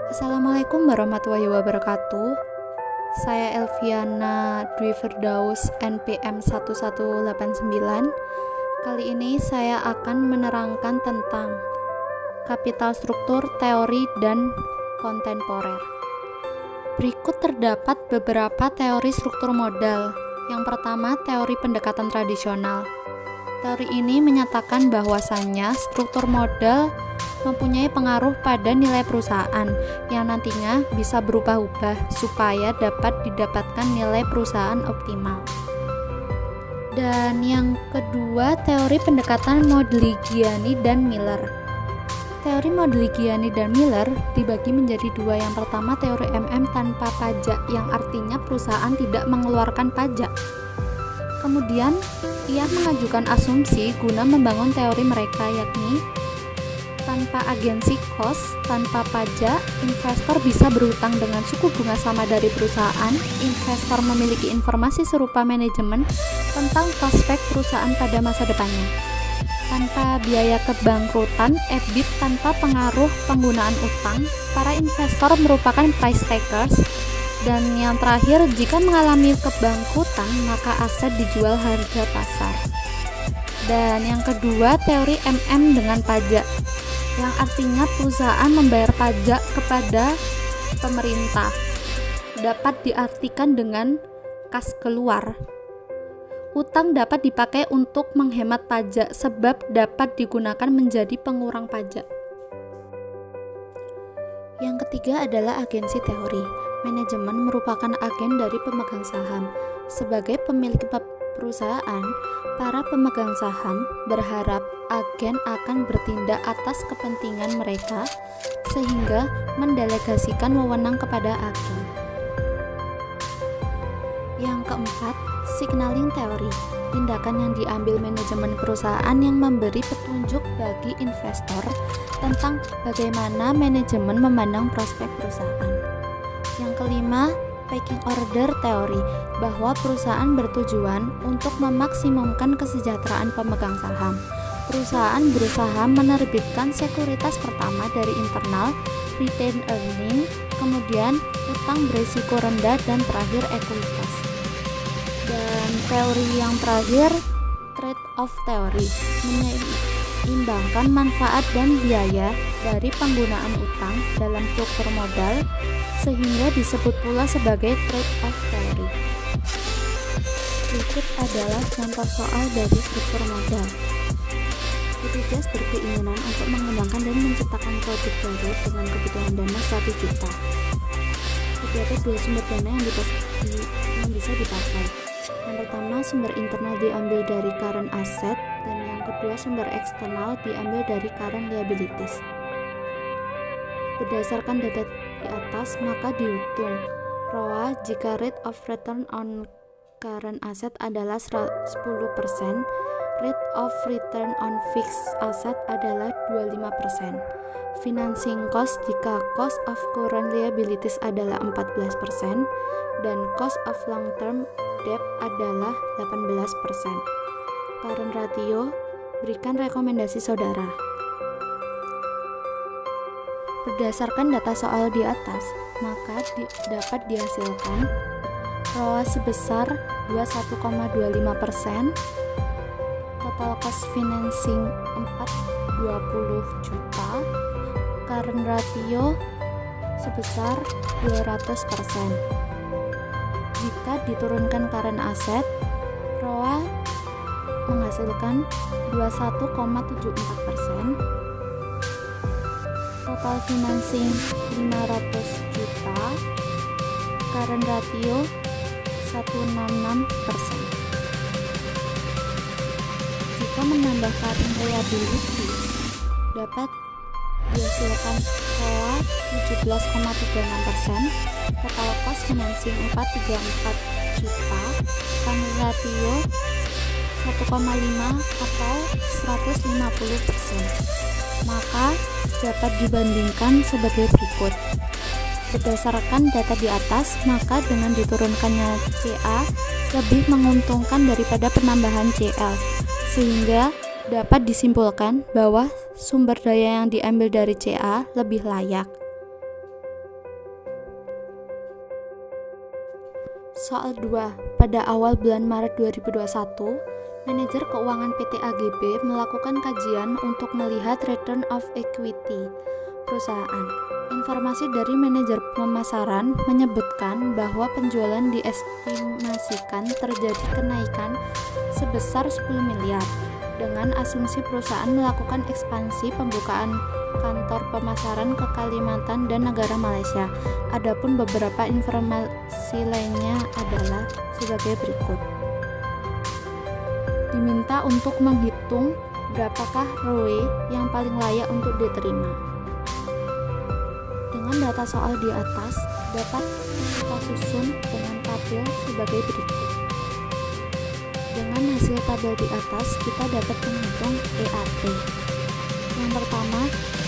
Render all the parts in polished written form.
Assalamualaikum warahmatullahi wabarakatuh. Saya Elviana Dwi Firdaus NPM 1189. Kali ini saya akan menerangkan tentang kapital struktur, teori, dan kontemporer. Berikut terdapat beberapa teori struktur modal. Yang pertama, teori pendekatan tradisional. Teori ini menyatakan bahwasannya struktur modal mempunyai pengaruh pada nilai perusahaan yang nantinya bisa berubah-ubah supaya dapat didapatkan nilai perusahaan optimal. Dan yang kedua, teori pendekatan Modigliani dan Miller. Teori Modigliani dan Miller dibagi menjadi dua. Yang pertama, teori tanpa pajak, yang artinya perusahaan tidak mengeluarkan pajak. Kemudian, ia mengajukan asumsi guna membangun teori mereka, yakni tanpa agensi cost, tanpa pajak, investor bisa berhutang dengan suku bunga sama dari perusahaan. Investor memiliki informasi serupa manajemen tentang prospek perusahaan pada masa depannya. Tanpa biaya kebangkrutan, EBIT tanpa pengaruh penggunaan utang, para investor merupakan price takers. Dan yang terakhir, jika mengalami kebangkrutan, maka aset dijual harga pasar. Dan yang kedua, teori dengan pajak, yang artinya perusahaan membayar pajak kepada pemerintah. Dapat diartikan dengan kas keluar. Utang dapat dipakai untuk menghemat pajak sebab dapat digunakan menjadi pengurang pajak. Yang ketiga adalah agensi teori. Manajemen merupakan agen dari pemegang saham. Sebagai pemilik perusahaan, para pemegang saham berharap agen akan bertindak atas kepentingan mereka sehingga mendelegasikan wewenang kepada agen. Yang keempat, signaling teori. Tindakan yang diambil manajemen perusahaan yang memberi petunjuk bagi investor tentang bagaimana manajemen memandang prospek perusahaan. Yang kelima, pecking order teori, bahwa perusahaan bertujuan untuk memaksimumkan kesejahteraan pemegang saham. Perusahaan berusaha menerbitkan sekuritas pertama dari internal, retained earning, kemudian utang berisiko rendah, dan terakhir ekuitas. Dan teori yang terakhir, trade-off teori, menyeimbangkan manfaat dan biaya dari penggunaan utang dalam struktur modal, sehingga disebut pula sebagai trade-off teori. Berikut adalah contoh soal dari struktur modal. BPJS berkeinginan untuk mengembangkan dan menciptakan produk baru dengan kebutuhan dana 100 juta. Terdapat dua sumber dana yang bisa dipakai. Yang pertama, sumber internal diambil dari current asset, dan yang kedua, sumber eksternal diambil dari current liabilities. Berdasarkan data di atas, maka dihitung ROA jika rate of return on current asset adalah 10%, rate of return on fixed asset adalah 25%. Financing cost jika cost of current liabilities adalah 14%, dan cost of long term debt adalah 18%. Current ratio, berikan rekomendasi saudara. Berdasarkan data soal di atas, maka dapat dihasilkan ROA sebesar 21,25%, total cost financing 420 juta, current ratio sebesar 200%. Jika diturunkan current asset, ROA menghasilkan 21,74%, total financing 500 juta, current ratio 166%. Jika menambah current liabilities, dapat dihasilkan ROA 17,36%, total cost financing 434 juta, current ratio 1,5 atau 150%. Maka dapat dibandingkan sebagai berikut. Berdasarkan data di atas, maka dengan diturunkannya CA lebih menguntungkan daripada penambahan CL, sehingga dapat disimpulkan bahwa sumber daya yang diambil dari CA lebih layak. Soal 2. Pada awal bulan Maret 2021, manajer keuangan PT AGB melakukan kajian untuk melihat return of equity perusahaan. Informasi dari manajer pemasaran menyebutkan bahwa penjualan diestimasikan terjadi kenaikan sebesar 10 miliar dengan asumsi perusahaan melakukan ekspansi pembukaan kantor pemasaran ke Kalimantan dan negara Malaysia. Adapun beberapa informasi lainnya adalah sebagai berikut. Diminta untuk menghitung berapakah ROE yang paling layak untuk diterima. Dengan data soal di atas dapat kita susun dengan tabel sebagai berikut. Dengan hasil tabel di atas kita dapat menghitung EAT. Yang pertama,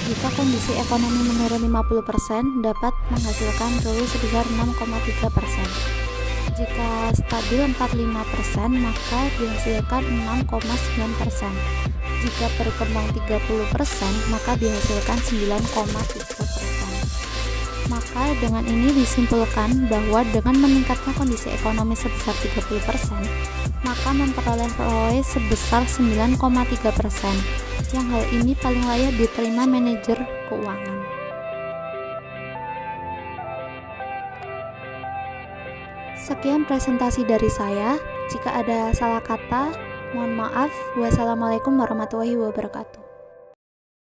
jika kondisi ekonomi menurun 50% dapat menghasilkan ROE sebesar 6,3%. Jika stabil 45% maka dihasilkan 6,9%. Jika berkembang 30% maka dihasilkan 9,3%. Maka dengan ini disimpulkan bahwa dengan meningkatnya kondisi ekonomi sebesar 30%, maka memperoleh ROE sebesar 9,3%, yang hal ini paling layak diterima manajer keuangan. Sekian presentasi dari saya. Jika ada salah kata, mohon maaf. Wassalamualaikum warahmatullahi wabarakatuh.